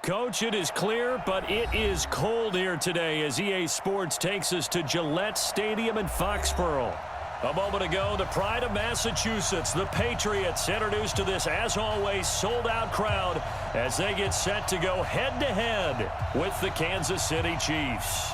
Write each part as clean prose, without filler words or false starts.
Coach, it is clear, but it is cold here today as EA Sports takes us to Gillette Stadium in Foxborough. A moment ago, the pride of Massachusetts, the Patriots, introduced to this, as always, sold-out crowd as they get set to go head-to-head with the Kansas City Chiefs.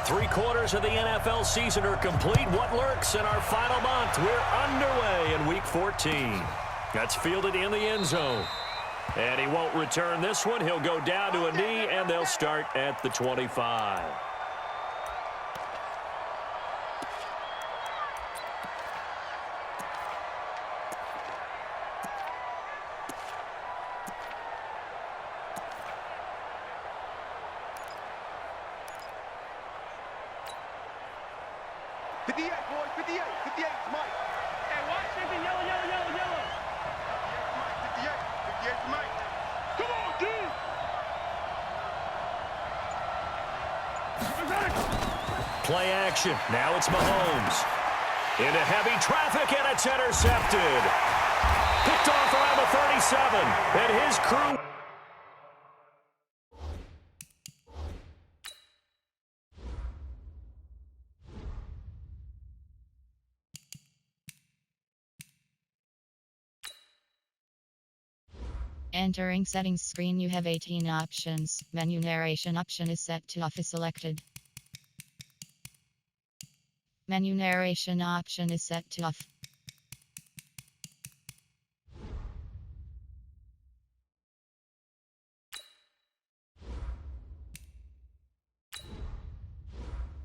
Three-quarters of the NFL season are complete. What lurks in our final month? We're underway in Week 14. That's fielded in the end zone. And he won't return this one. He'll go down to a knee, and they'll start at the 25. Play action. Now it's Mahomes. Into heavy traffic, and it's intercepted. Picked off around the 37. And his crew. Entering settings screen, you have 18 options. Menu narration option is set to off is selected. Menu narration option is set to off.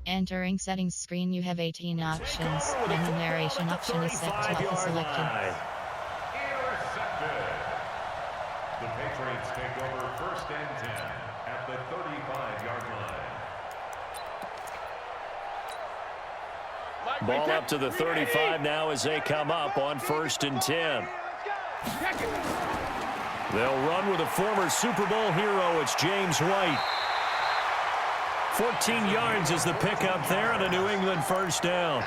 Entering settings screen, you have 18 options. Menu narration option is set to off is selected. The Patriots take over 1st and 10 at the 35-yard line. Ball up to the 35 now as they come up on 1st and 10. They'll run with a former Super Bowl hero. It's James White. 14 yards is the pickup there on a New England 1st down.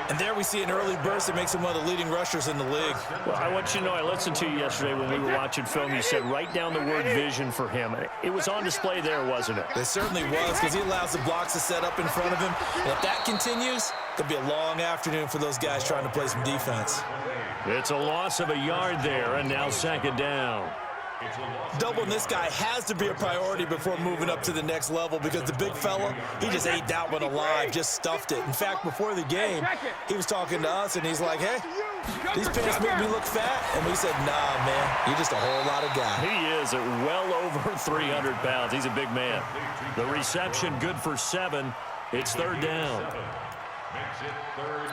And there we see an early burst that makes him one of the leading rushers in the league. Well, I want you to know, I listened to you yesterday when we were watching film. You said write down the word vision for him. It was on display there, wasn't it? It certainly was, because he allows the blocks to set up in front of him. And if that continues, it'll be a long afternoon for those guys trying to play some defense. It's a loss of a yard there, and now 2nd down. Doubling this guy has to be a priority before moving up to the next level, because the big fella, he just ate that one alive, just stuffed it. In fact, before the game, he was talking to us, and he's like, hey, these pants make me look fat. And we said, nah, man, you're just a whole lot of guy. He is at well over 300 pounds. He's a big man. The reception good for 7. It's 3rd down.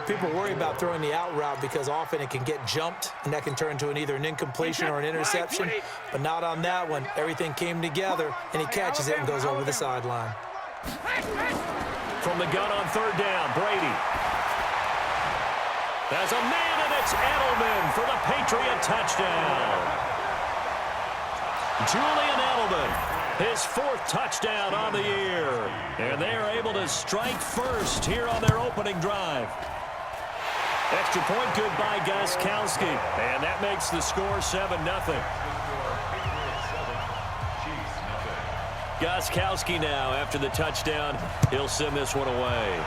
People worry about throwing the out route because often it can get jumped, and that can turn into either an incompletion or an interception. But not on that one. Everything came together, and he catches it and goes over the sideline. From the gun on 3rd down, Brady. There's a man, and it's Edelman for the Patriot touchdown. Julian Edelman. His 4th touchdown on the year. And they are able to strike first here on their opening drive. Extra point good by Gostkowski. And that makes the score 7-0. Gostkowski now after the touchdown. He'll send this one away.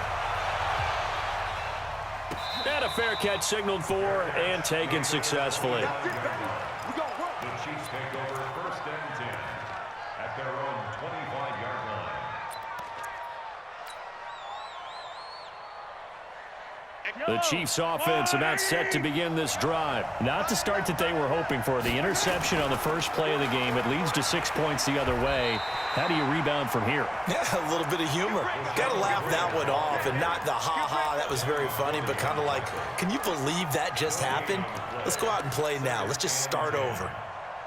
And a fair catch signaled for and taken successfully. The Chiefs take over 1st and 10 at their own 25-yard line. The Chiefs offense about set to begin this drive. Not the start that they were hoping for. The interception on the first play of the game. It leads to 6 points the other way. How do you rebound from here? Yeah, a little bit of humor. Got to laugh that one off, and not the ha-ha, that was very funny, but kind of like, can you believe that just happened? Let's go out and play now. Let's just start over.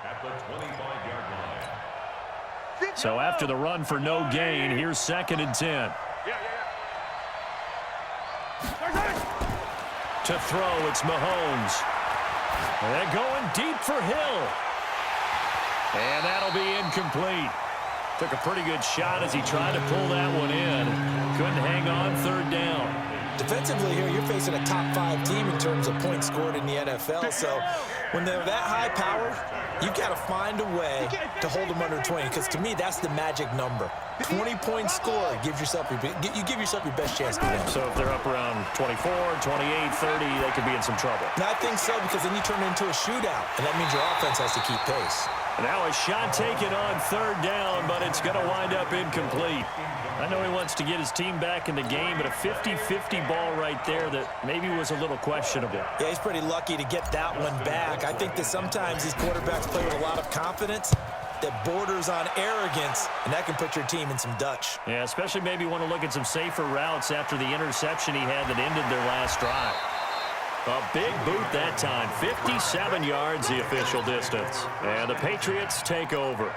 At the 25-yard line. So after the run for no gain, here's 2nd and 10. To throw, it's Mahomes. And they're going deep for Hill. And that'll be incomplete. Took a pretty good shot as he tried to pull that one in. Couldn't hang on third down. Defensively here, you're facing a top 5 team in terms of points scored in the NFL. So when they're that high powered, you've got to find a way to hold them under 20. Because to me, that's the magic number. 20-point score gives yourself you give yourself your best chance to win. So if they're up around 24, 28, 30, they could be in some trouble. And I think so, because then you turn it into a shootout, and that means your offense has to keep pace. And now a shot taken on third down, but it's going to wind up incomplete. I know he wants to get his team back in the game, but a 50-50 ball right there that maybe was a little questionable. Yeah, he's pretty lucky to get that one back. I think that sometimes these quarterbacks play with a lot of confidence that borders on arrogance, and that can put your team in some Dutch. Yeah, especially maybe want to look at some safer routes after the interception he had that ended their last drive. A big boot that time. 57 yards the official distance. And the Patriots take over.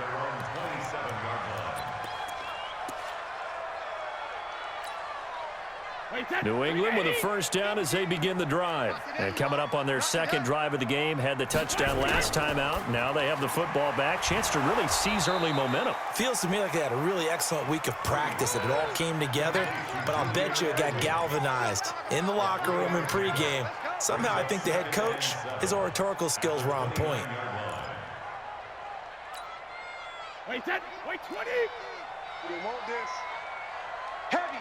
New England with a first down as they begin the drive. And coming up on their second drive of the game, had the touchdown last time out. Now they have the football back. Chance to really seize early momentum. Feels to me like they had a really excellent week of practice, that it all came together. But I'll bet you it got galvanized in the locker room in pregame. Somehow I think the head coach, his oratorical skills were on point. Wait 20. We want this. Heavy.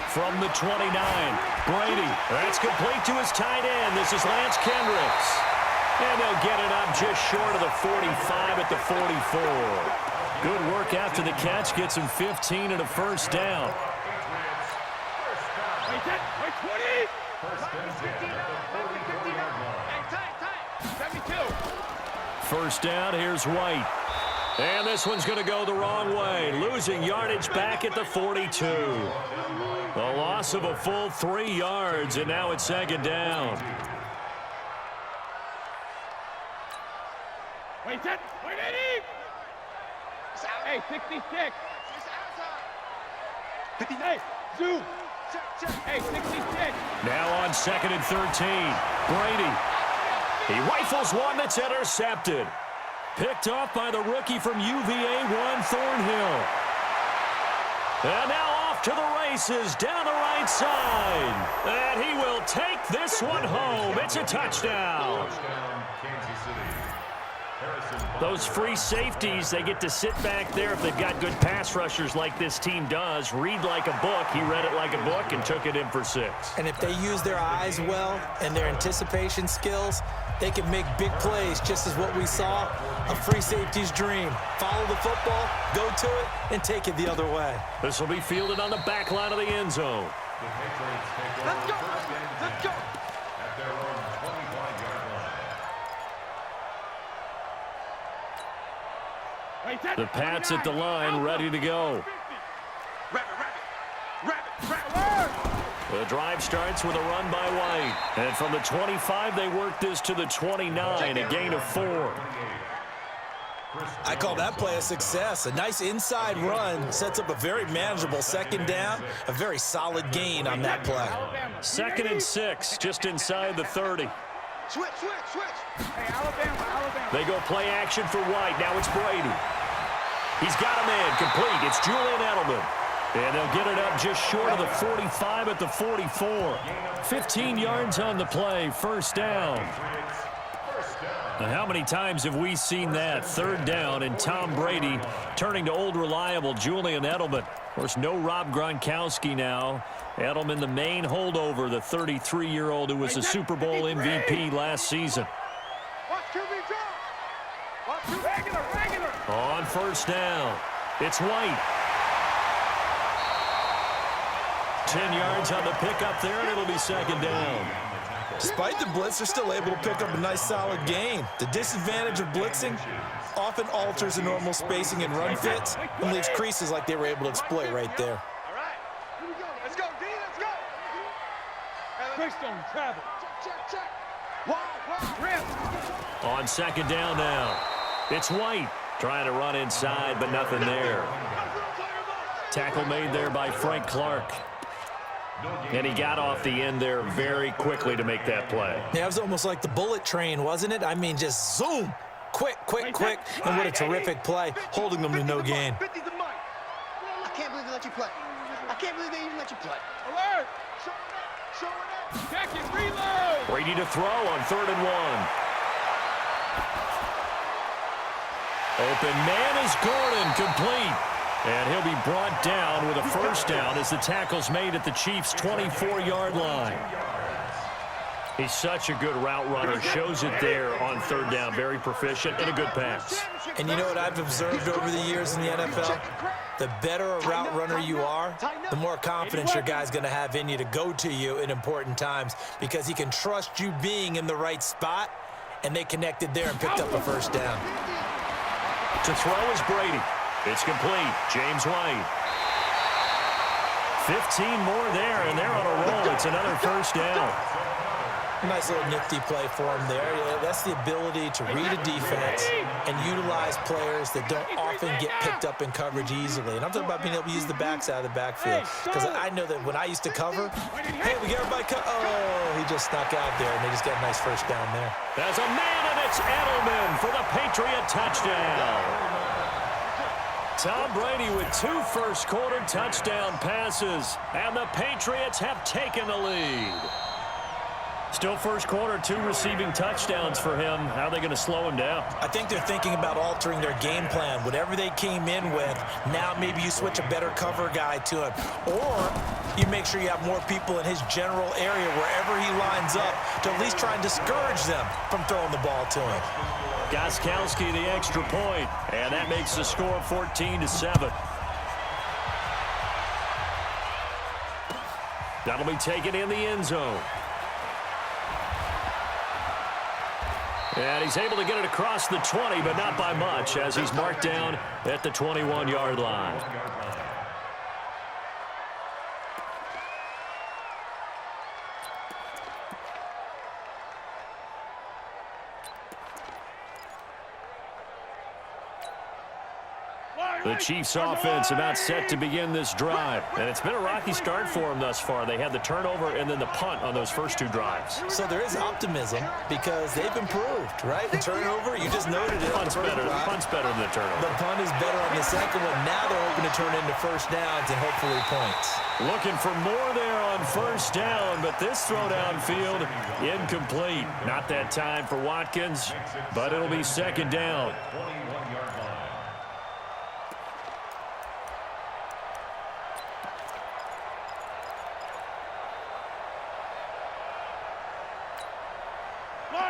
From the 29, Brady. That's complete to his tight end. This is Lance Kendricks. And they'll get it up just short of the 45 at the 44. Good work after the catch. Gets him 15 and a first down. Wait 20. First down, here's White. And this one's going to go the wrong way. Losing yardage back at the 42. The loss of a full 3 yards, and now it's second down. Wait 80. Hey, 66. 58. Zoom. Hey, 66. Now on 2nd and 13. Brady. He rifles one that's intercepted. Picked off by the rookie from UVA, Juan Thornhill. And now off to the races down the right side. And he will take this one home. It's a touchdown. Those free safeties, they get to sit back there if they've got good pass rushers like this team does. Read like a book. He read it like a book and took it in for 6. And if they use their eyes well and their anticipation skills, they can make big plays, just as what we saw, a free safety's dream. Follow the football, go to it, and take it the other way. This will be fielded on the back line of the end zone. Let's go. At their own 25-yard line. The Pats at the line, ready to go. The drive starts with a run by White. And from the 25, they work this to the 29, a gain of 4. I call that play a success. A nice inside run sets up a very manageable second down, a very solid gain on that play. 2nd and 6, just inside the 30. Switch. Hey, Alabama. They go play action for White. Now it's Brady. He's got him in, complete. It's Julian Edelman. And they'll get it up just short of the 45 at the 44. 15 yards on the play, first down. Now, how many times have we seen that? Third down, and Tom Brady turning to old reliable Julian Edelman. Of course, no Rob Gronkowski now. Edelman, the main holdover, the 33-year-old who was a Super Bowl MVP last season. On first down, it's White. 10 yards on the pickup there, and it'll be second down. Despite the blitz, they're still able to pick up a nice solid gain. The disadvantage of blitzing often alters the normal spacing and run fits and leaves creases like they were able to exploit right there. All right. Here we go. Let's go, D. Let's go. Quickstone, travel. Check. Rip. On second down now, it's White trying to run inside, but nothing there. Tackle made there by Frank Clark. And he got off the end there very quickly to make that play. Yeah, it was almost like the bullet train, wasn't it? I mean, just zoom, quick, and what a terrific play, holding them to no gain. I can't believe they let you play. I can't believe they even let you play. Alert! Showing up. Check it, reload! Brady to throw on 3rd and 1. Open man is Gordon, complete. And he'll be brought down with a first down as the tackle's made at the Chiefs' 24-yard line. He's such a good route runner. Shows it there on 3rd down. Very proficient and a good pass. And you know what I've observed over the years in the NFL? The better a route runner you are, the more confidence your guy's going to have in you to go to you in important times because he can trust you being in the right spot, and they connected there and picked up a first down. To throw is Brady. It's complete. James White. 15 more there, and they're on a roll. It's another first down. Nice little nifty play for him there. Yeah, that's the ability to read a defense and utilize players that don't often get picked up in coverage easily. And I'm talking about being able to use the backs out of the backfield. Because I know that when I used to cover, hey, we get everybody oh, he just snuck out there, and they just got a nice first down there. There's a man, and it's Edelman for the Patriot touchdown. Tom Brady with 2 first-quarter touchdown passes, and the Patriots have taken the lead. Still first quarter, 2 receiving touchdowns for him. How are they going to slow him down? I think they're thinking about altering their game plan. Whatever they came in with, now maybe you switch a better cover guy to him. Or you make sure you have more people in his general area wherever he lines up to at least try and discourage them from throwing the ball to him. Gostkowski the extra point, and that makes the score 14-7. That'll be taken in the end zone. And he's able to get it across the 20, but not by much, as he's marked down at the 21-yard line. The Chiefs offense about set to begin this drive. And it's been a rocky start for them thus far. They had the turnover and then the punt on those first 2 drives. So there is optimism because they've improved, right? The turnover, you just noted it. Punt's better than the turnover. The punt is better on the second one. Now they're hoping to turn into first downs and hopefully points. Looking for more there on first down, but this throw downfield incomplete. Not that time for Watkins, but it'll be second down.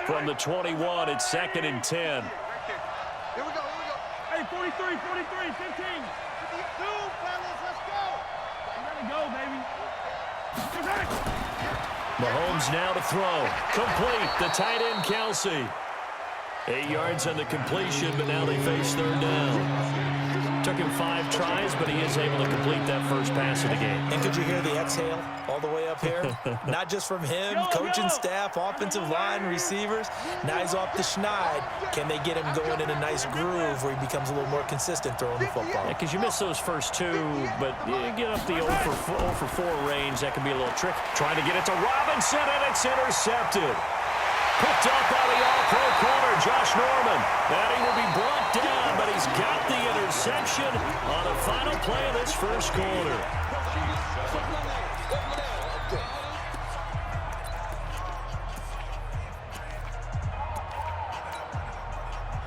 From the 21, it's 2nd and 10. Here we go. Hey, 43, 15. 52, fellas, let's go. We gotta go, baby. Mahomes now to throw. Complete. The tight end, Kelsey. 8 yards on the completion, but now they face 3rd down. Took him 5 tries, but he is able to complete that first pass of the game. And could you hear the exhale all the way up here? Not just from him, coaching staff, offensive line, receivers. Now he's off the schneid. Can they get him going in a nice groove where he becomes a little more consistent throwing the football? Yeah, because you miss those first 2, but you get up the 0 for 4 range. That can be a little tricky. Trying to get it to Robinson, and it's intercepted. Picked up by the all-pro corner, Josh Norman. And he will be brought down, but he's got the interception on the final play of this first quarter.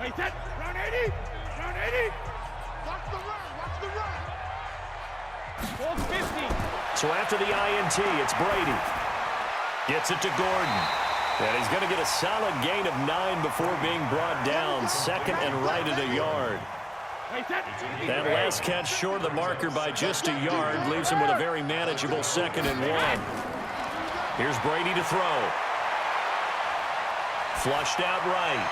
Wait, that. Round 80. Round 80. Watch the run. Ball 50. So after the INT, it's Brady. Gets it to Gordon. And he's going to get a solid gain of 9 before being brought down. 2nd and right at a yard. That last catch short of the marker by just a yard leaves him with a very manageable 2nd and 1. Here's Brady to throw. Flushed out right.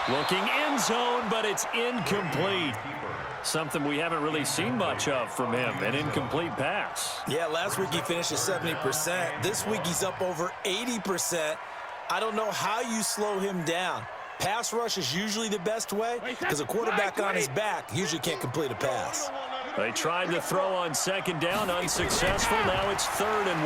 Looking end zone, but it's incomplete. Something we haven't really seen much of from him, an incomplete pass. Yeah, last week he finished at 70%. This week he's up over 80%. I don't know how you slow him down. Pass rush is usually the best way because a quarterback on his back usually can't complete a pass. They tried to throw on 2nd down, unsuccessful. Now it's 3rd and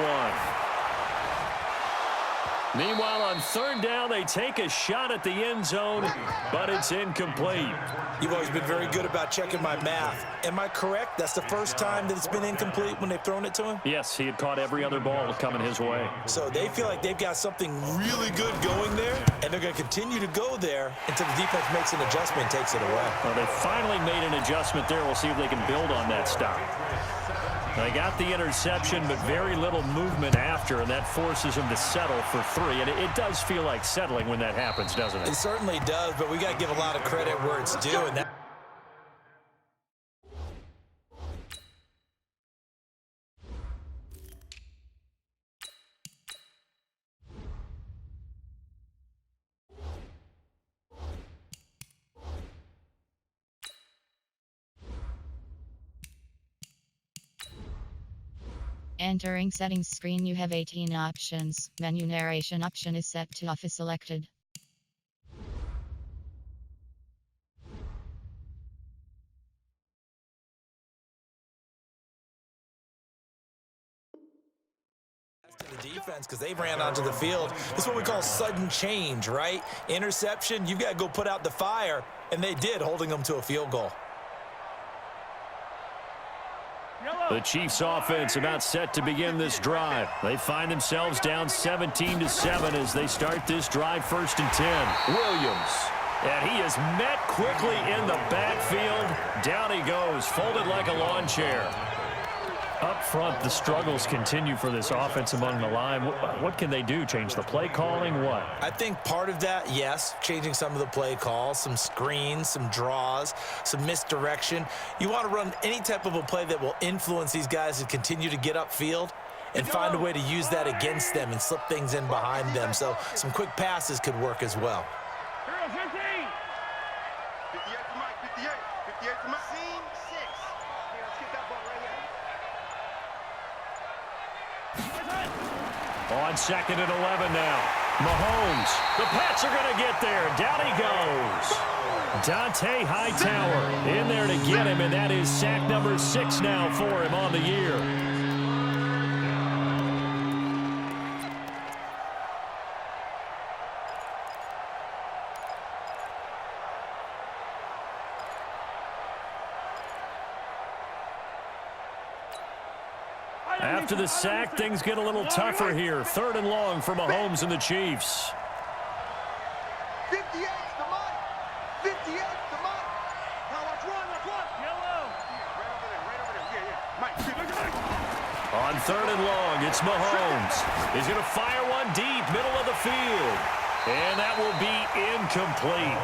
1. Meanwhile, on third down, they take a shot at the end zone, but it's incomplete. You've always been very good about checking my math. Am I correct? That's the first time that it's been incomplete when they've thrown it to him? Yes, he had caught every other ball coming his way. So they feel like they've got something really good going there, and they're going to continue to go there until the defense makes an adjustment and takes it away. Well, they finally made an adjustment there. We'll see if they can build on that stop. They got the interception, but very little movement after, and that forces them to settle for 3. And it does feel like settling when that happens, doesn't it? It certainly does, but we got to give a lot of credit where it's due, and that. Entering settings screen, you have 18 options. Menu narration option is set to off is selected. To the defense, because they ran onto the field. This is what we call sudden change, right? Interception, you've got to go put out the fire, and they did, holding them to a field goal. The Chiefs offense about set to begin this drive. They find themselves down 17-7 as they start this drive, 1st and 10. Williams. And he is met quickly in the backfield. Down he goes, folded like a lawn chair. Up front, the struggles continue for this offense among the line. What can they do? Change the play calling? What? I think part of that, yes, changing some of the play calls, some screens, some draws, some misdirection. You want to run any type of a play that will influence these guys to continue to get upfield and find a way to use that against them and slip things in behind them. So some quick passes could work as well. 58 to Mike, 58 to Mike. Scene 6. Here, let's get that ball right here. On 2nd and 11 now. Mahomes. The Pats are going to get there. Down he goes. Dante Hightower in there to get him, and that is sack number 6 now for him on the year. After the sack, things get a little tougher here. 3rd and long for Mahomes and the Chiefs. 58 to Mike. 58 to Mike. Now let's run. Yellow. Right over there. Yeah. Mike, On 3rd and long, it's Mahomes. He's going to fire one deep, middle of the field. And that will be incomplete.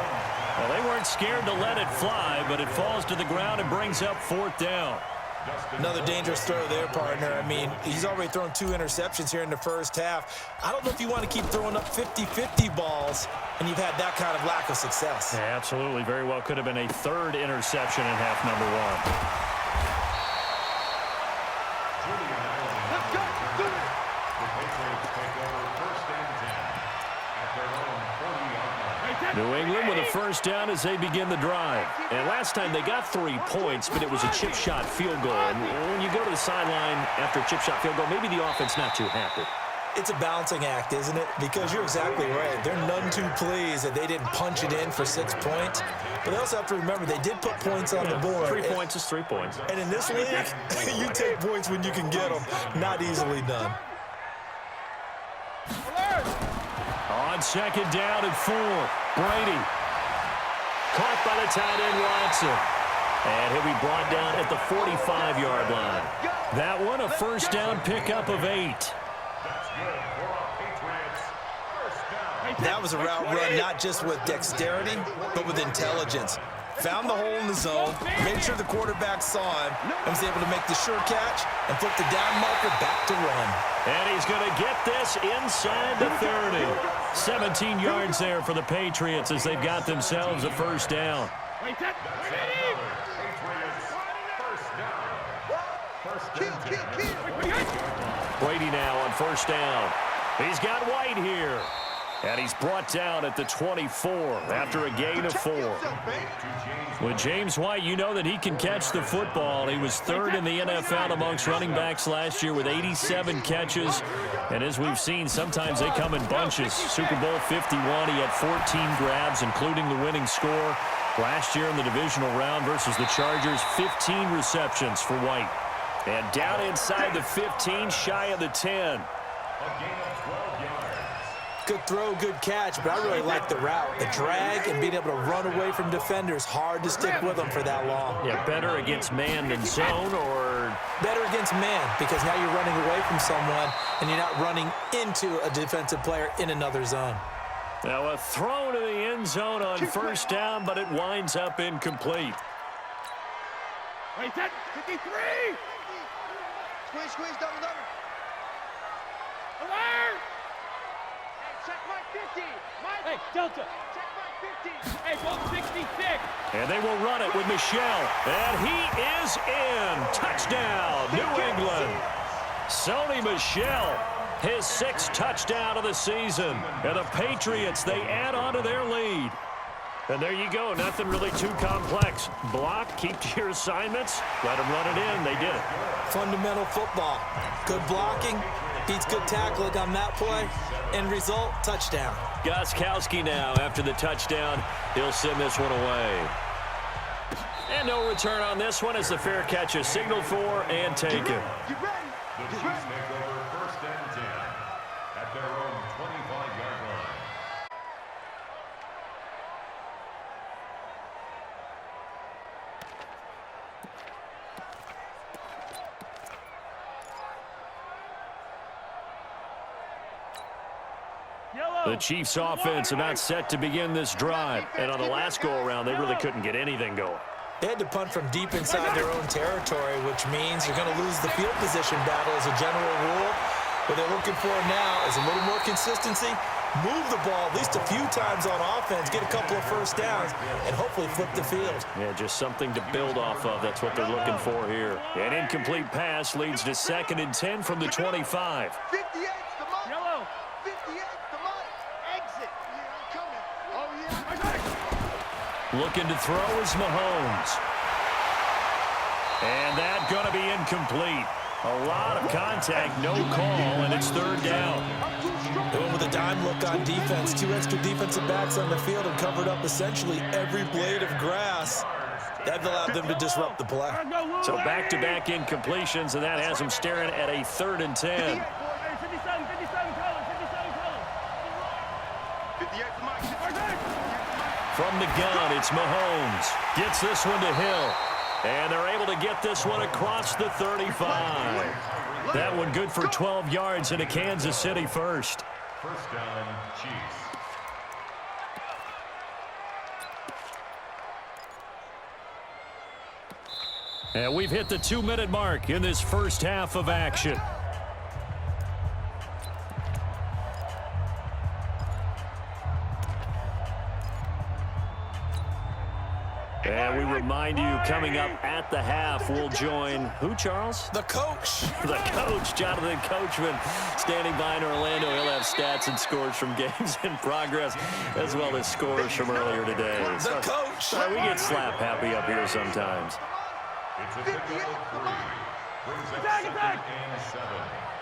Well, they weren't scared to let it fly, but it falls to the ground and brings up 4th down. Another dangerous throw there, partner. I mean, he's already thrown 2 interceptions here in the first half. I don't know if you want to keep throwing up 50-50 balls, and you've had that kind of lack of success. Yeah, absolutely. Very well could have been a 3rd interception in half number 1. let's go. Do it. The Patriots take over 1st and 10 at their own 40-yard line. New England with a 1st down as they begin the drive. And last time they got 3 points, but it was a chip shot field goal. And when you go to the sideline after a chip shot field goal, maybe the offense not too happy. It's a balancing act, isn't it? Because you're exactly right. They're none too pleased that they didn't punch it in for 6 points. But they also have to remember they did put points on the board. 3 points is 3 points. And in this league, you take points when you can get them. Not easily done. On 2nd down and 4, Brady. Caught by the tight end, Watson. And he'll be brought down at the 45-yard line. That one, a 1st down pickup of 8. That's good for a Patriots 1st down. That was a route run not just with dexterity, but with intelligence. Found the hole in the zone, made sure the quarterback saw him, and was able to make the sure catch and flip the down marker back to run. And he's going to get this inside the 30. 17 yards there for the Patriots as they've got themselves a 1st down. That's another Patriots 1st down. 1st and 10. Brady now on 1st down. He's got White here. And he's brought down at the 24 after a gain of 4. With James White, you know that he can catch the football. He was third in the NFL amongst running backs last year with 87 catches. And as we've seen, sometimes they come in bunches. Super Bowl 51, he had 14 grabs, including the winning score. Last year in the divisional round versus the Chargers, 15 receptions for White. And down inside the 15, shy of the 10. Good throw, good catch, but I really like the route. The drag and being able to run away from defenders, hard to stick with them for that long. Yeah, better against man than zone, or? Better against man, because now you're running away from someone and you're not running into a defensive player in another zone. Now a throw to the end zone on first down, but it winds up incomplete. Wait, that 53! Squeeze, double. Alert! Check my 50. Hey, Delta. Check my 50. Hey, both 66. And they will run it with Michelle. And he is in. Touchdown, New England. Sony Michel, his 6th touchdown of the season. And the Patriots, they add on to their lead. And there you go. Nothing really too complex. Block, keep to your assignments. Let them run it in. They did it. Fundamental football. Good blocking. Beats good tackling on that play. End result, touchdown. Gostkowski now after the touchdown. He'll send this one away. And no return on this one as the fair catch is signaled for and taken. The Chiefs make over 1st and 10 at their own 25-yard line. The Chiefs offense about set to begin this drive. And on the last go-around, they really couldn't get anything going. They had to punt from deep inside their own territory, which means you're going to lose the field position battle as a general rule. What they're looking for now is a little more consistency, move the ball at least a few times on offense, get a couple of first downs, and hopefully flip the field. Yeah, just something to build off of. That's what they're looking for here. An incomplete pass leads to 2nd and 10 from the 25. 58's the mark. Yellow. 58's the mark. Exit. Yeah, I'm coming. Oh, yeah. I got it. Looking to throw is Mahomes. And that going to be incomplete. A lot of contact, no call, and it's 3rd down. They went with a dime look on defense. 2 extra defensive backs on the field and covered up essentially every blade of grass. That allowed them to disrupt the play. So back-to-back incompletions, and that has them staring at a 3rd and 10. From the gun, it's Mahomes. Gets this one to Hill. And they're able to get this one across the 35. That one good for 12 yards and a Kansas City first. 1st down, Chiefs. And we've hit the 2-minute mark in this first half of action. And we remind you, coming up at the half, we'll join who, Charles? The coach. The coach, Jonathan Coachman, standing by in Orlando. He'll have stats and scores from games in progress, as well as scores from earlier today. The coach. We get slap happy up here sometimes. It's a pickup of 3. Brings up 2nd and 7.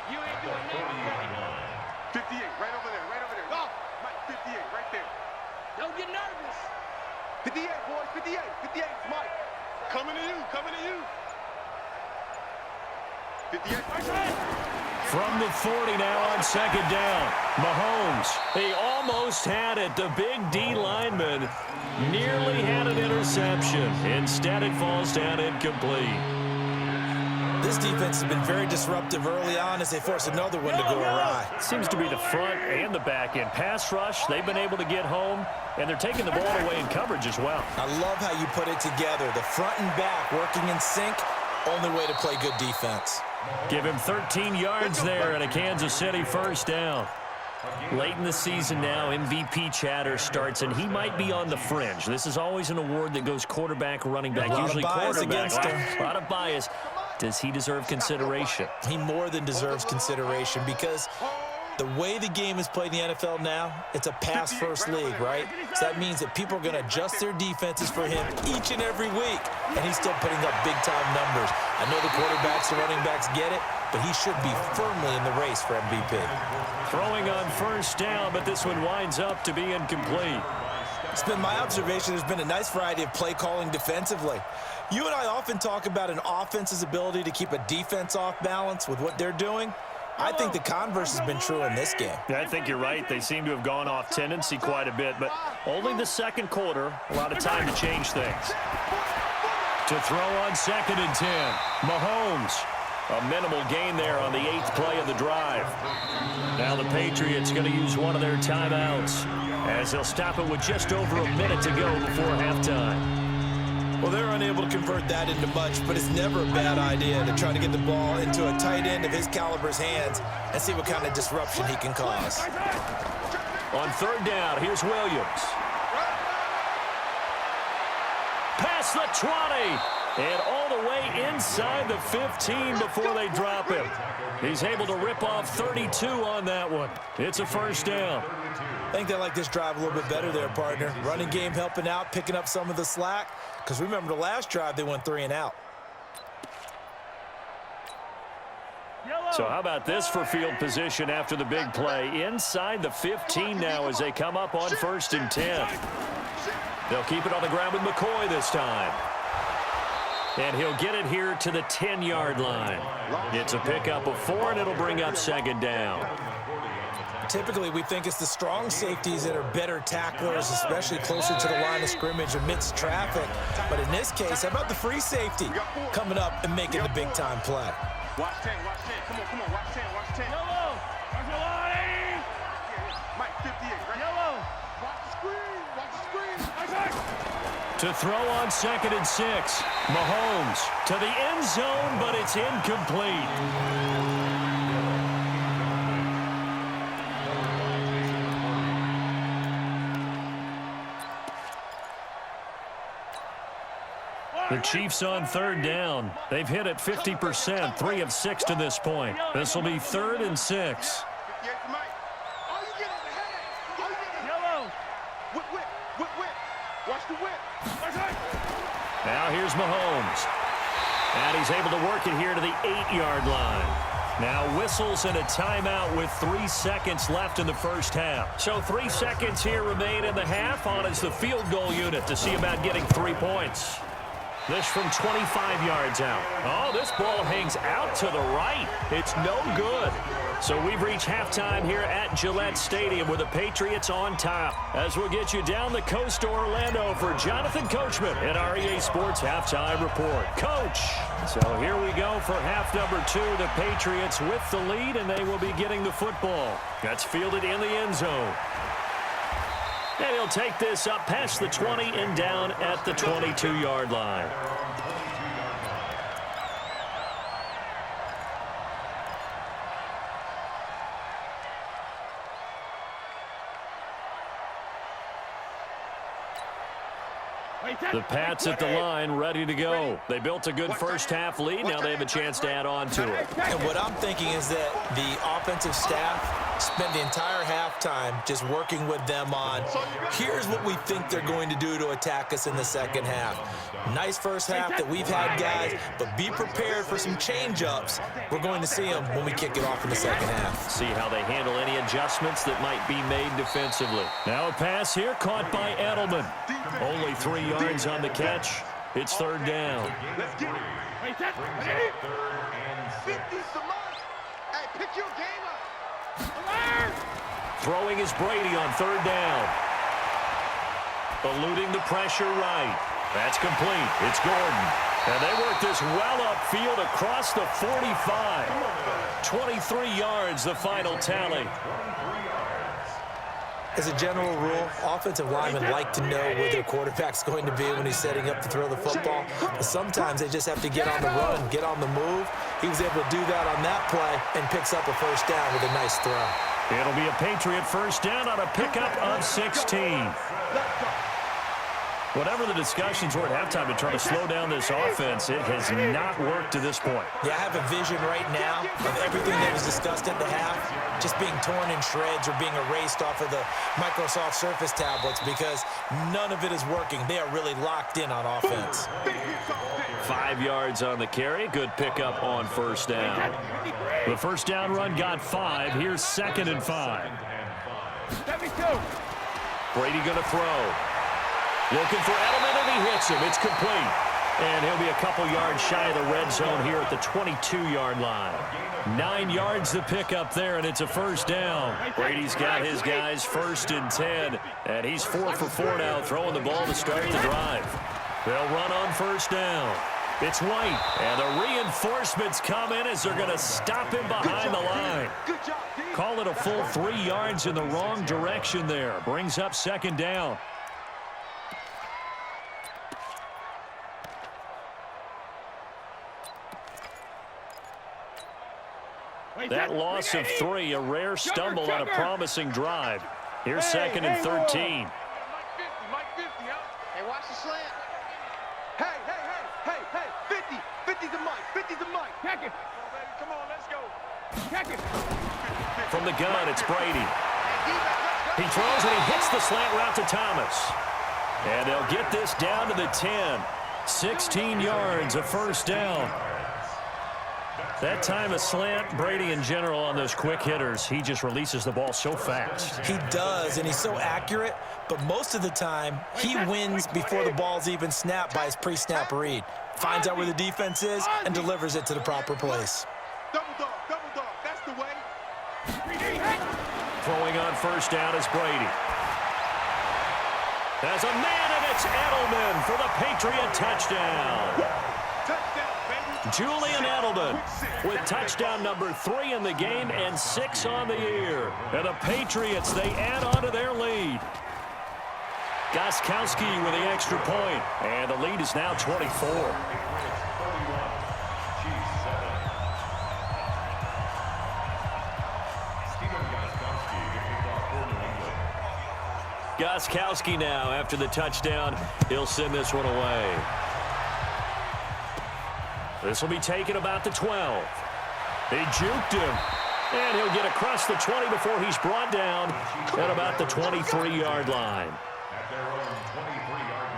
You ain't doing that. 58, right over there. Oh, Mike, 58, right there. Don't get nervous. 58, boys, 58, Mike. Coming to you. 58. From the 40 now on 2nd down. Mahomes, he almost had it. The big D lineman nearly had an interception. Instead, it falls down incomplete. This defense has been very disruptive early on as they force another one to go awry. Seems to be the front and the back end. Pass rush, they've been able to get home, and they're taking the ball away in coverage as well. I love how you put it together. The front and back working in sync, only way to play good defense. Give him 13 yards there and a Kansas City 1st down. Late in the season now, MVP chatter starts, and he might be on the fringe. This is always an award that goes quarterback, running back, usually quarterback. A lot of bias. Does he deserve consideration? He more than deserves consideration because The way the game is played in the NFL now, it's a pass-first league, right? So that means that people are going to adjust their defenses for him each and every week, and he's still putting up big-time numbers. I know the quarterbacks, the running backs get it, but he should be firmly in the race for MVP. Throwing on first down, but this one winds up to be incomplete. It's been my observation there's been a nice variety of play calling defensively. You and I often talk about an offense's ability to keep a defense off balance with what they're doing. I think the converse has been true in this game. Yeah, I think you're right. They seem to have gone off tendency quite a bit, but only the second quarter, a lot of time to change things. To throw on 2nd and 10, Mahomes. A minimal gain there on the 8th play of the drive. Now the Patriots going to use one of their timeouts as they'll stop it with just over a minute to go before halftime. Well, they're unable to convert that into much, but it's never a bad idea to try to get the ball into a tight end of his caliber's hands and see what kind of disruption he can cause. On 3rd down, here's Williams. Past the 20. And all the way inside the 15 before they drop him. He's able to rip off 32 on that one. It's a first down. I think they like this drive a little bit better there, partner. Running game helping out, picking up some of the slack. Because remember, the last drive, they went 3 and out. So how about this for field position after the big play? Inside the 15 now as they come up on 1st and 10. They'll keep it on the ground with McCoy this time. And he'll get it here to the 10-yard line. It's a pickup of 4, and it'll bring up 2nd down. Typically, we think it's the strong safeties that are better tacklers, especially closer to the line of scrimmage amidst traffic. But in this case, how about the free safety coming up and making the big-time play? Watch 10, watch 10. Come on, watch 10, watch 10. Yellow! Watch the line! Mike, 58, right? Yellow! Watch the screen, watch the screen. To throw on 2nd and 6. Mahomes to the end zone, but it's incomplete. The Chiefs on 3rd down. They've hit it 50%, 3 of 6 to this point. This will be 3rd and 6. Now here's Mahomes. And he's able to work it here to the 8-yard line. Now whistles and a timeout with 3 seconds left in the first half. So 3 seconds here remain in the half. On is the field goal unit to see about getting 3 points. This from 25 yards out. Oh, this ball hangs out to the right. It's no good. So we've reached halftime here at Gillette Stadium with the Patriots on top. As we'll get you down the coast to Orlando for Jonathan Coachman in our EA Sports Halftime Report. Coach! So here we go for half number 2. The Patriots with the lead, and they will be getting the football. That's fielded in the end zone. And he'll take this up past the 20 and down at the 22-yard line. The Pats at the line, ready to go. They built a good first half lead. Now they have a chance to add on to it. And what I'm thinking is that the offensive staff spent the entire halftime just working with them on, here's what we think they're going to do to attack us in the second half. Nice first half that we've had, guys, but be prepared for some change-ups. We're going to see them when we kick it off in the second half. See how they handle any adjustments that might be made defensively. Now a pass here caught by Edelman. Only 3 yards on the catch. It's 3rd down. Let's get it. Wait, that's 50's the mark. Hey, pick your game up. Throwing is Brady on 3rd down. Eluding the pressure right. That's complete. It's Gordon. And they work this well upfield across the 45. 23 yards, the final tally. As a general rule, offensive linemen like to know where their quarterback's going to be when he's setting up to throw the football. But sometimes they just have to get on the run, get on the move. He was able to do that on that play and picks up a first down with a nice throw. It'll be a Patriot first down on a pickup of 16. Whatever the discussions were at halftime to try to slow down this offense, it has not worked to this point. Yeah, I have a vision right now of everything that was discussed at the half just being torn in shreds or being erased off of the Microsoft Surface tablets because none of it is working. They are really locked in on offense. 5 yards on the carry. Good pickup on first down. The first down run got 5. Here's 2nd and 5. Brady going to throw. Looking for Edelman, and he hits him. It's complete. And he'll be a couple yards shy of the red zone here at the 22-yard line. 9 yards to pick up there, and it's a first down. Brady's got his guys 1st and 10, and he's 4 for 4 now, throwing the ball to start the drive. They'll run on first down. It's White, and the reinforcements come in as they're going to stop him behind the line. Call it a full 3 yards in the wrong direction there. Brings up 2nd down. That loss of 3, a rare stumble on a promising drive. Here's 2nd and 13. Hey, watch the slant. Hey, 50's a mic, 50's a mic. Check it. Come on, let's go. Check it. From the gun, it's Brady. He throws and he hits the slant route to Thomas. And they'll get this down to the 10. 16 yards, a first down. That time a slant, Brady in general on those quick hitters, he just releases the ball so fast. He does, and he's so accurate, but most of the time, he wins before the ball's even snapped by his pre-snap read. Finds out where the defense is and delivers it to the proper place. Double dog, that's the way. Throwing on first down is Brady. There's a man, and it's Edelman for the Patriot touchdown. Julian Edelman with touchdown number 3 in the game and 6 on the year. And the Patriots, they add on to their lead. Gostkowski with the extra point, and the lead is now 24. Gostkowski now after the touchdown. He'll send this one away. This will be taken about the 12. They juked him. And he'll get across the 20 before he's brought down at about the 23-yard line. At their own 23-yard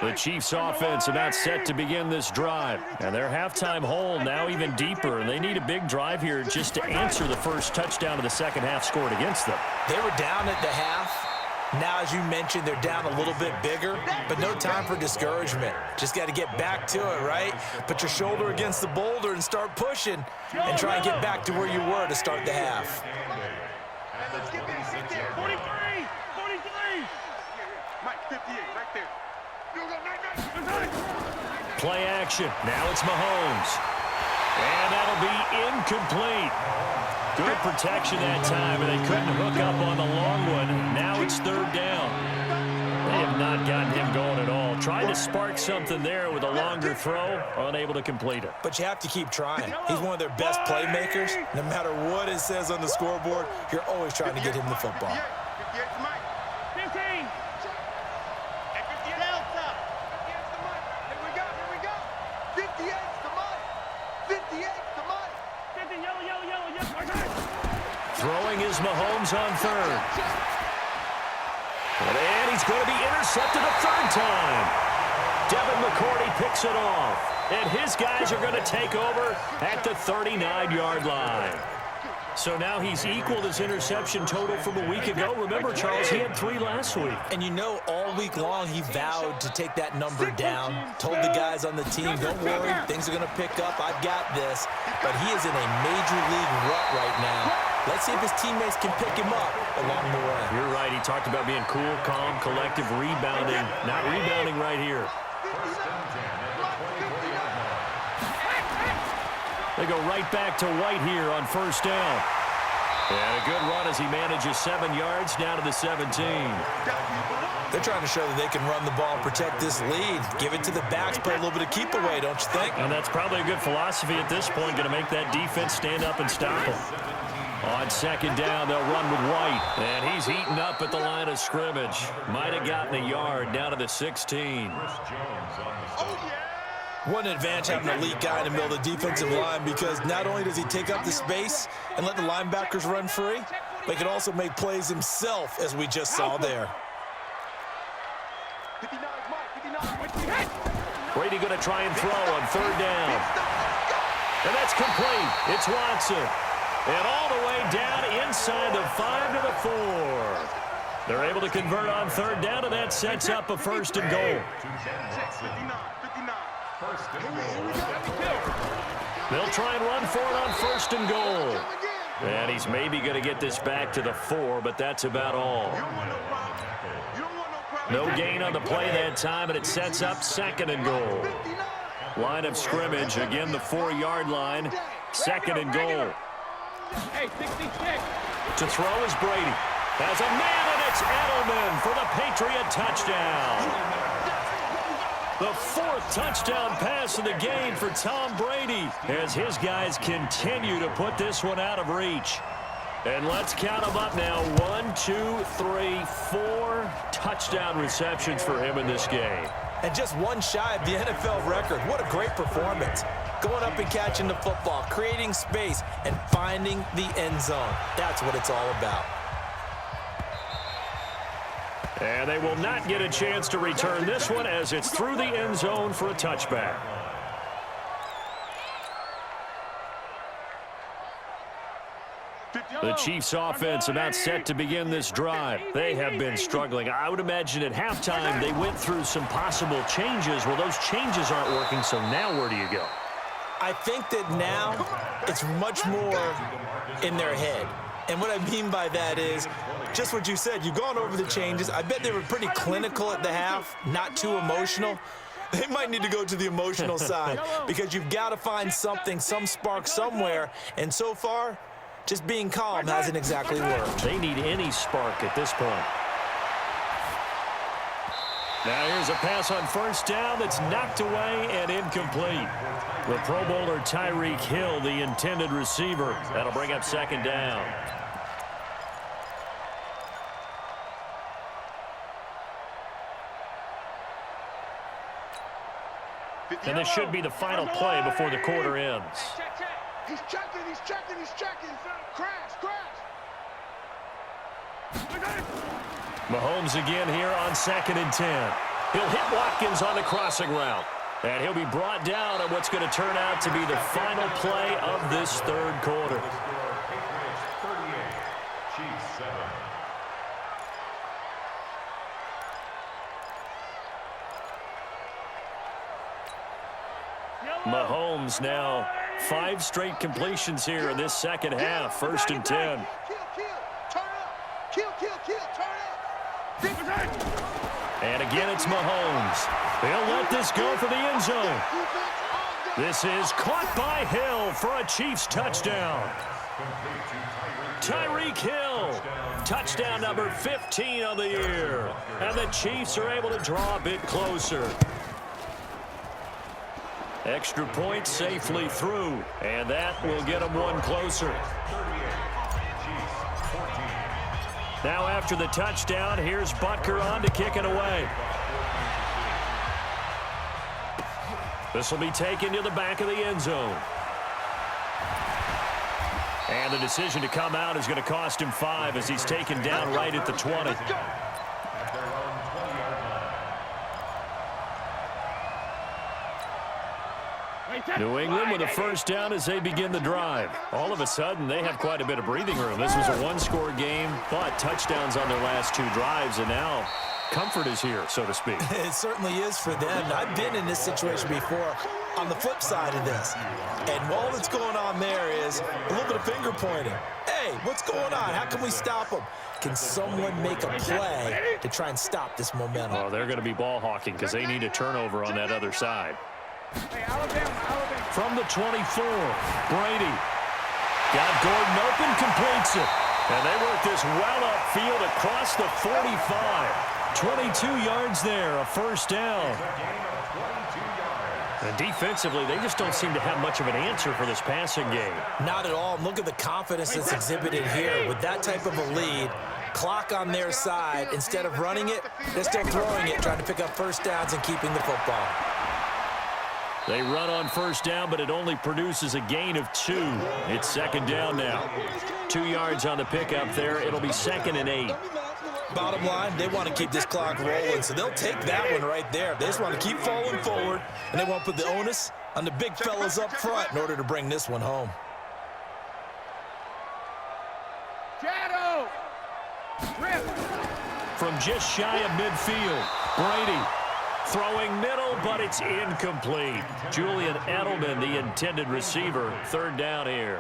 line. The Chiefs' offense about set to begin this drive. And their halftime hole now even deeper. And they need a big drive here just to answer the first touchdown of the second half scored against them. They were down at the half. Now, as you mentioned, they're down a little bit bigger, but no time for discouragement. Just got to get back to it, right? Put your shoulder against the boulder and start pushing and try and get back to where you were to start the half. Let's get back right there. 43. Mike, 58, right there. Play action. Now it's Mahomes. And that'll be incomplete. Good protection that time, and they couldn't hook up on the long one. Now it's 3rd down. They have not gotten him going at all. Tried to spark something there with a longer throw, unable to complete it. But you have to keep trying. He's one of their best playmakers. No matter what it says on the scoreboard, you're always trying to get him the football. 58's the mic. 15. Hey, 58. Delta. 58's the mic. Here we go. 58's the mic. 58's the mic. 50, yellow. Throwing is Mahomes on 3rd. And he's going to be intercepted a 3rd time. Devin McCourty picks it off. And his guys are going to take over at the 39-yard line. So now he's equaled his interception total from a week ago. Remember, Charles, he had 3 last week. And you know, all week long he vowed to take that number down. Told the guys on the team, don't worry, things are going to pick up. I've got this. But he is in a major league rut right now. Let's see if his teammates can pick him up along the way. You're right. He talked about being cool, calm, collective, rebounding. Not rebounding right here. They go right back to White here on first down. And a good run as he manages 7 yards down to the 17. They're trying to show that they can run the ball and protect this lead. Give it to the backs, play a little bit of keep away, don't you think? And that's probably a good philosophy at this point, going to make that defense stand up and stop them. On second down, they'll run with White. And he's eaten up at the line of scrimmage. Might have gotten a yard down to the 16. What an advantage having an elite guy in the middle of the defensive line, because not only does he take up the space and let the linebackers run free, but he can also make plays himself, as we just saw there. Brady going to try and throw on third down. And that's complete. It's Watson. And all the way down inside the 5 to the 4. They're able to convert on third down, and that sets up a first and goal. They'll try and run for it on first and goal. And he's maybe going to get this back to the 4, but that's about all. No gain on the play that time, and it sets up second and goal. Line of scrimmage, again the 4-yard line. Second and goal. To throw is Brady. Has a man, and it's Edelman for the Patriot touchdown. The 4th touchdown pass of the game for Tom Brady, as his guys continue to put this one out of reach. And let's count them up now. 1, 2, 3, 4 touchdown receptions for him in this game. And just one shy of the NFL record. What a great performance. Going up and catching the football, creating space, and finding the end zone. That's what it's all about. And they will not get a chance to return this one, as it's through the end zone for a touchback. The Chiefs offense about set to begin this drive. They have been struggling. I would imagine at halftime they went through some possible changes. Well, those changes aren't working, so now where do you go? I think that now it's much more in their head. And what I mean by that is just what you said. You've gone over the changes. I bet they were pretty clinical at the half, not too emotional. They might need to go to the emotional side, because you've got to find something, some spark somewhere. And so far, just being calm hasn't exactly worked. They need any spark at this point. Now here's a pass on first down that's knocked away and incomplete. The Pro Bowler Tyreek Hill, the intended receiver. That'll bring up second down. And this should be the final play before the quarter ends. He's checking, he's checking, he's checking. Crash, crash. Mahomes again here on 2nd and 10. He'll hit Watkins on the crossing route. And he'll be brought down on what's going to turn out to be the final play of this third quarter. Mahomes now 5 straight completions here in this second half. 1st and 10. And again, it's Mahomes. They'll let this go for the end zone. This is caught by Hill for a Chiefs touchdown. Tyreek Hill, touchdown number 15 of the year. And the Chiefs are able to draw a bit closer. Extra point safely through, and that will get them one closer. Now after the touchdown, here's Butker on to kick it away. This will be taken to the back of the end zone. And the decision to come out is going to cost him 5 as he's taken down right at the 20. New England with a first down as they begin the drive. All of a sudden, they have quite a bit of breathing room. This was a one-score game, but touchdowns on their last 2 drives, and now comfort is here, so to speak. It certainly is for them. I've been in this situation before on the flip side of this. And all that's going on there is a little bit of finger pointing. Hey, what's going on? How can we stop them? Can someone make a play to try and stop this momentum? Well, they're going to be ball hawking because they need a turnover on that other side. From the 24, Brady. Got Gordon open, completes it. And they work this well upfield across the 45. 22 yards there, a first down. And defensively, they just don't seem to have much of an answer for this passing game. Not at all. Look at the confidence that's exhibited here. With that type of a lead, clock on their side, instead of running it, they're still throwing it, trying to pick up first downs and keeping the football. They run on first down, but it only produces a gain of 2. It's second down now. 2 yards on the pickup there. It'll be 2nd and 8. Bottom line, they want to keep this clock rolling, so they'll take that one right there. They just want to keep falling forward, and they want to put the onus on the big fellas up front in order to bring this one home. Shadow! From just shy of midfield, Brady throwing middle, but it's incomplete. Julian Edelman, the intended receiver. 3rd down here.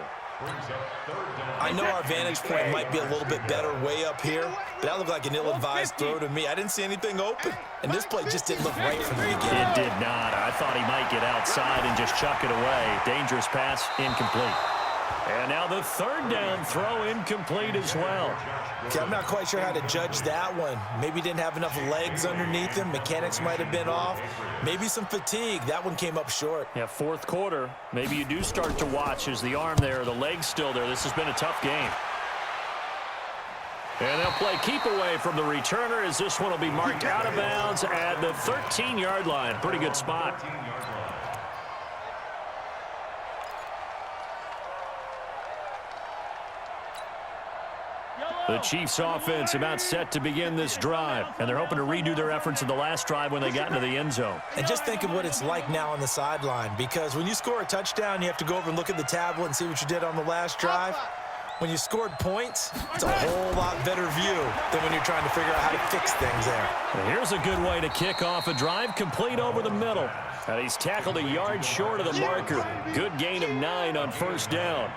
I know our vantage point might be a little bit better way up here, but that looked like an ill-advised throw to me. I didn't see anything open, and this play just didn't look right from the beginning. It did not. I thought he might get outside and just chuck it away. Dangerous pass, incomplete. And now the 3rd down throw, incomplete as well. Okay, I'm not quite sure how to judge that one. Maybe didn't have enough legs underneath him. Mechanics might have been off. Maybe some fatigue. That one came up short. Yeah, 4th quarter. Maybe you do start to watch as the arm there, the leg's still there. This has been a tough game. And they'll play keep away from the returner as this one will be marked out of bounds at the 13-yard line. Pretty good spot. The Chiefs offense about set to begin this drive, and they're hoping to redo their efforts in the last drive when they got into the end zone. And just think of what it's like now on the sideline, because when you score a touchdown, you have to go over and look at the tablet and see what you did on the last drive. When you scored points, it's a whole lot better view than when you're trying to figure out how to fix things there. And here's a good way to kick off a drive, complete over the middle. And he's tackled a yard short of the marker. Good gain of 9 on first down.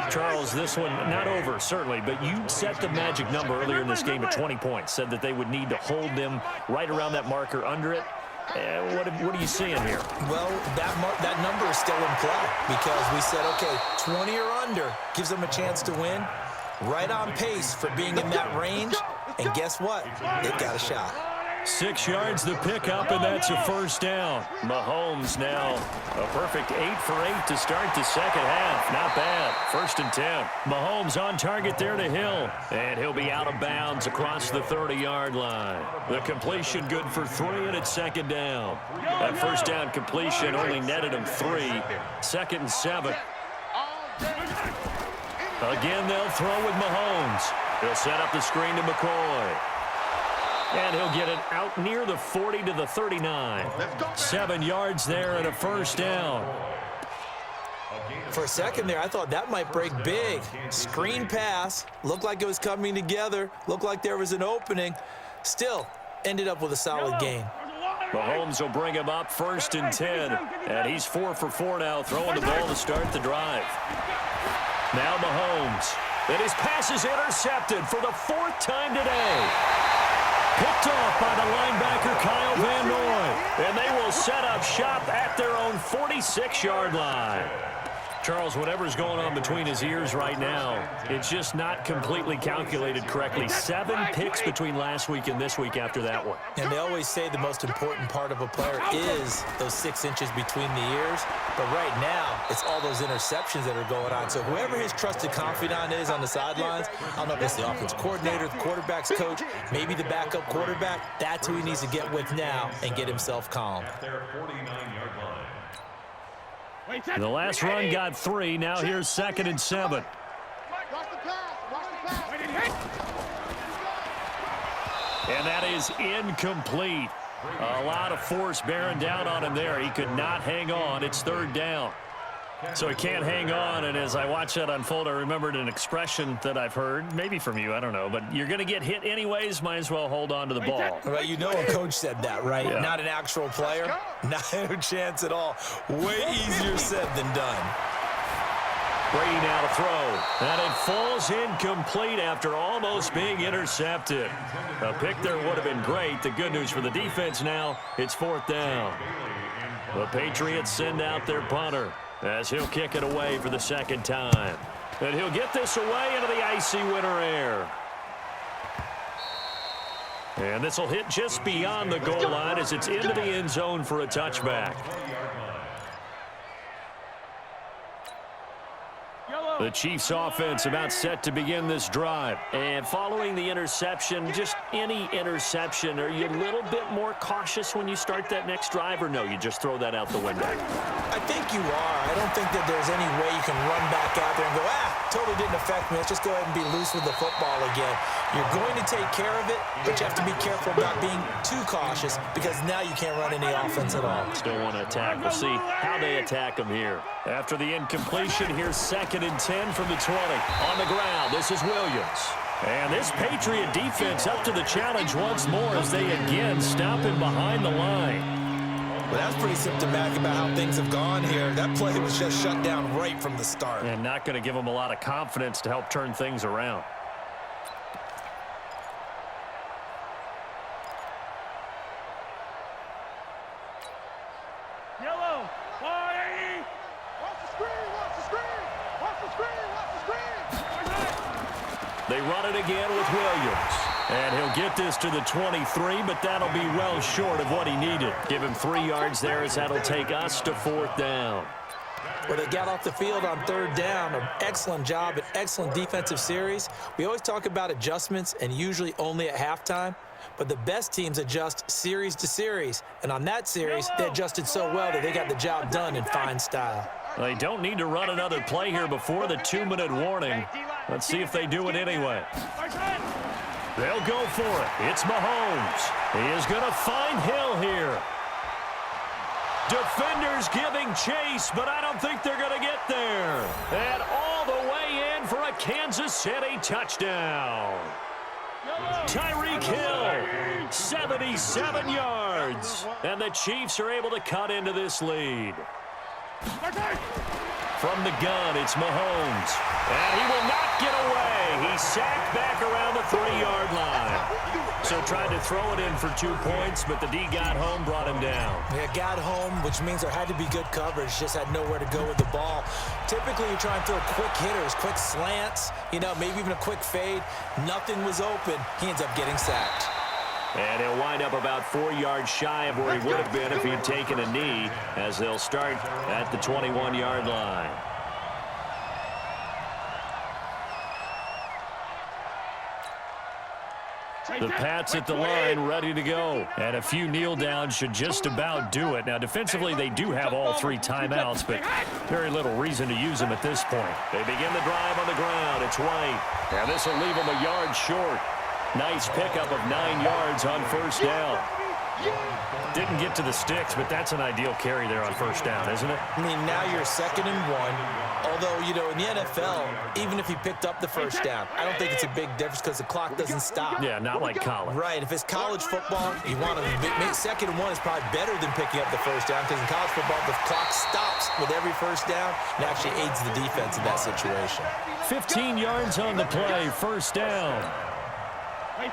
Charles, this one not over, certainly, but you set the magic number earlier in this game at 20 points, said that they would need to hold them right around that marker under it. What are you seeing here? Well, that number is still in play because we said, okay, 20 or under gives them a chance to win. Right on pace for being in that range. And guess what? They've got a shot. 6 yards the pickup, and that's a first down. Mahomes now a perfect 8 for 8 to start the second half. Not bad. 1st and 10. Mahomes on target there to Hill, and he'll be out of bounds across the 30-yard line. The completion good for 3, and it's 2nd down. That first down completion only netted him 3. 2nd and 7. Again, they'll throw with Mahomes. He'll set up the screen to McCoy. And he'll get it out near the 40 to the 39. 7 yards there and a first down. For a second there, I thought that might break big. Screen pass. Looked like it was coming together. Looked like there was an opening. Still, ended up with a solid gain. Mahomes will bring him up 1st and 10. And he's 4 for 4 now, throwing the ball to start the drive. Now Mahomes. And his pass is intercepted for the 4th time today. Picked off by the linebacker, Kyle Van Noy. And they will set up shop at their own 46-yard line. Charles, whatever's going on between his ears right now, it's just not completely calculated correctly. 7 picks between last week and this week after that one. And they always say the most important part of a player is those 6 inches between the ears. But right now, it's all those interceptions that are going on. So whoever his trusted confidant is on the sidelines, I don't know if it's the offense coordinator, the quarterback's coach, maybe the backup quarterback, that's who he needs to get with now and get himself calm. The last run got 3. Now here's 2nd and 7. And that is incomplete. A lot of force bearing down on him there. He could not hang on. It's 3rd down. So he can't hang on, and as I watch that unfold, I remembered an expression that I've heard, maybe from you, I don't know, but you're going to get hit anyways, might as well hold on to the ball. Right, you know a coach said that, right? Yeah. Not an actual player. Not a chance at all. Way easier said than done. Brady now to throw, and it falls incomplete after almost being intercepted. A pick there would have been great. The good news for the defense now, it's 4th down. The Patriots send out their punter as he'll kick it away for the 2nd time. And he'll get this away into the icy winter air. And this will hit just beyond the goal line as it's into the end zone for a touchback. The Chiefs offense about set to begin this drive. And following the interception, just any interception, are you a little bit more cautious when you start that next drive, or no, you just throw that out the window? I think you are. I don't think that there's any way you can run back out there and go, totally didn't affect me. Let's just go ahead and be loose with the football again. You're going to take care of it, but you have to be careful about being too cautious because now you can't run any offense at all. Still want to attack. We'll see how they attack them here. After the incompletion, here's 2nd and 10 from the 20. On the ground, this is Williams. And this Patriot defense up to the challenge once more as they again stop him behind the line. Well, that's pretty symptomatic about how things have gone here. That play was just shut down right from the start. And not going to give them a lot of confidence to help turn things around. Yellow, 180. Watch the screen, watch the screen. Watch the screen, watch the screen. They run it again with Williams. And he'll get this to the 23, but that'll be well short of what he needed. Give him 3 yards there as that'll take us to 4th down. Well, they got off the field on 3rd down. An excellent job, an excellent defensive series. We always talk about adjustments and usually only at halftime. But the best teams adjust series to series. And on that series, they adjusted so well that they got the job done in fine style. They don't need to run another play here before the 2-minute warning. Let's see if they do it anyway. They'll go for it. It's Mahomes. He is going to find Hill here. Defenders giving chase, but I don't think they're going to get there. And all the way in for a Kansas City touchdown. Tyreek Hill, 77 yards. And the Chiefs are able to cut into this lead. From the gun, it's Mahomes. And he will not get away. He's sacked back around the 3-yard line. So tried to throw it in for 2 points, but the D got home, brought him down. Yeah, got home, which means there had to be good coverage. Just had nowhere to go with the ball. Typically, you're trying to throw quick hitters, quick slants, maybe even a quick fade. Nothing was open. He ends up getting sacked. And he'll wind up about 4 yards shy of where he would have been if he had taken a knee, as they'll start at the 21-yard line. The Pats at the line, ready to go. And a few kneel downs should just about do it. Now, defensively, they do have all 3 timeouts, but very little reason to use them at this point. They begin the drive on the ground. It's White. And this will leave them a yard short. Nice pickup of 9 yards on 1st down. Didn't get to the sticks, but that's an ideal carry there on 1st down, isn't it? I mean, now you're 2nd and 1. Although, in the NFL, even if he picked up the 1st down, I don't think it's a big difference because the clock doesn't stop. Yeah, not like college. Right. If it's college football, you want to make 2nd and 1 is probably better than picking up the 1st down because in college football, the clock stops with every 1st down and actually aids the defense in that situation. 15 yards on the play, 1st down.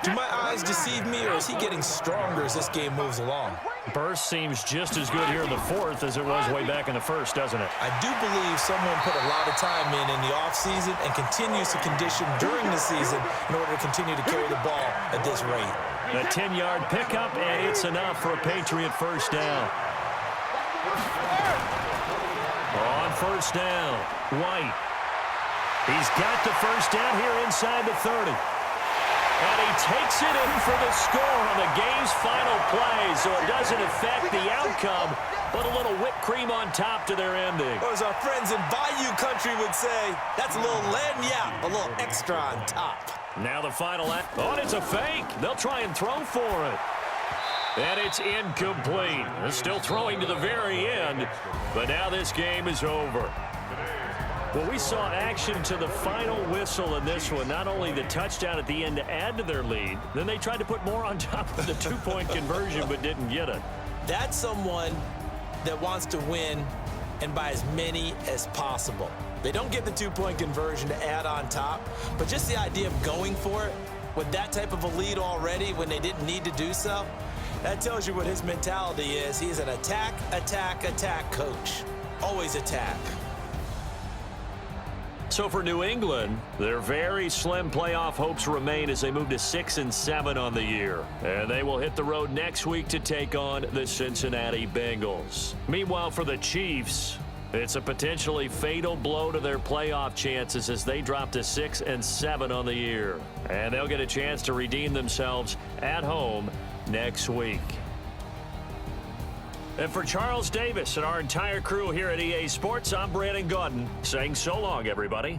Do my eyes deceive me, or is he getting stronger as this game moves along? Burst seems just as good here in the 4th as it was way back in the 1st, doesn't it? I do believe someone put a lot of time in the offseason and continues to condition during the season in order to continue to carry the ball at this rate. A 10-yard pickup, and it's enough for a Patriot 1st down. On 1st down, White. He's got the 1st down here inside the 30. And he takes it in for the score on the game's final play, so it doesn't affect the outcome, but a little whipped cream on top to their ending. Or as our friends in Bayou Country would say, that's a little lagniappe, a little extra on top. Now the final act. Oh, it's a fake. They'll try and throw for it. And it's incomplete. They're still throwing to the very end, but now this game is over. Well, we saw action to the final whistle in this one. Not only the touchdown at the end to add to their lead, then they tried to put more on top of the 2-point conversion but didn't get it. That's someone that wants to win and by as many as possible. They don't get the 2-point conversion to add on top, but just the idea of going for it with that type of a lead already when they didn't need to do so, that tells you what his mentality is. He's an attack, attack, attack coach. Always attack. So for New England, their very slim playoff hopes remain as they move to 6-7 on the year. And they will hit the road next week to take on the Cincinnati Bengals. Meanwhile, for the Chiefs, It's a potentially fatal blow to their playoff chances as they drop to 6-7 on the year. And they'll get a chance to redeem themselves at home next week. And for Charles Davis and our entire crew here at EA Sports, I'm Brandon Gaudin saying so long, everybody.